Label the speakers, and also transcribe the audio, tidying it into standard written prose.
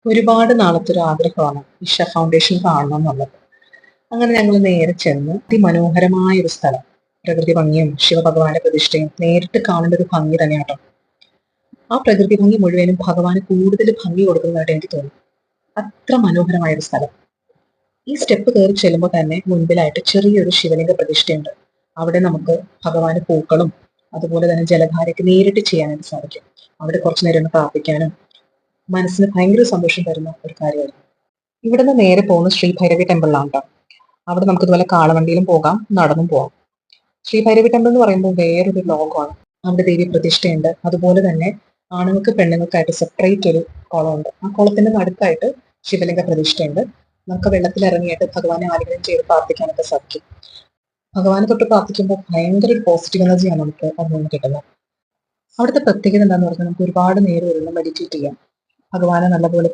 Speaker 1: ഒരുപാട് നാളത്തെ ഒരു ആഗ്രഹമാണ് ഇഷ ഫൗണ്ടേഷൻ കാണണം എന്നുള്ളത്. അങ്ങനെ ഞങ്ങൾ നേരെ ചെന്ന് അതിമനോഹരമായ ഒരു സ്ഥലം, പ്രകൃതി ഭംഗിയും ശിവഭഗവാന്റെ പ്രതിഷ്ഠയും നേരിട്ട് കാണേണ്ട ഒരു ഭംഗി തന്നെയാട്ടോ. ആ പ്രകൃതി ഭംഗി മുഴുവനും ഭഗവാന് കൂടുതൽ ഭംഗി കൊടുക്കുന്നതായിട്ട് എനിക്ക് തോന്നി. അത്ര മനോഹരമായ ഒരു സ്ഥലം. ഈ സ്റ്റെപ്പ് കയറി ചെല്ലുമ്പോൾ തന്നെ മുൻപിലായിട്ട് ചെറിയൊരു ശിവലിംഗ പ്രതിഷ്ഠയുണ്ട്. അവിടെ നമുക്ക് ഭഗവാന് പൂക്കളും അതുപോലെ തന്നെ ജലധാരയ്ക്ക് നേരിട്ട് ചെയ്യാനായിട്ട് സാധിക്കും. അവിടെ കുറച്ചു നേരം ഒന്ന് പ്രാർത്ഥിക്കാനും മനസ്സിന് ഭയങ്കര സന്തോഷം തരുന്ന ഒരു കാര്യമായിരുന്നു. ഇവിടുന്ന് നേരെ പോകുന്ന ശ്രീ ഭൈരവി ടെമ്പിളിലാണ് കേട്ടോ. അവിടെ നമുക്ക് ഇതുപോലെ കാളവണ്ടിയിലും പോകാം, നടന്നും പോകാം. ശ്രീ ഭൈരവി ടെമ്പിൾ എന്ന് പറയുമ്പോൾ വേറൊരു ലോകമാണ്. അവിടെ ദേവി പ്രതിഷ്ഠയുണ്ട്. അതുപോലെ തന്നെ ആണുങ്ങൾക്ക് പെണ്ണുങ്ങൾക്കായിട്ട് സെപ്പറേറ്റ് ഒരു കുളമുണ്ട്. ആ കുളത്തിന്റെ നടുക്കായിട്ട് ശിവലിംഗ പ്രതിഷ്ഠയുണ്ട്. നമുക്ക് വെള്ളത്തിൽ ഇറങ്ങിയിട്ട് ഭഗവാനെ ആലിംഗനം ചെയ്ത് പ്രാർത്ഥിക്കാനൊക്കെ സാധിക്കും. ഭഗവാനെ തൊട്ട് പ്രാർത്ഥിക്കുമ്പോൾ ഭയങ്കര ഒരു പോസിറ്റീവ് എനർജിയാണ് നമുക്ക് അതിൽ നിന്ന് കിട്ടുന്നത്. അവിടുത്തെ പ്രത്യേകത എന്താന്ന് പറഞ്ഞാൽ നമുക്ക് ഒരുപാട് നേരം ഇരുന്ന് മെഡിറ്റേറ്റ് ചെയ്യാം. ഭഗവാനെ നല്ലപോലെ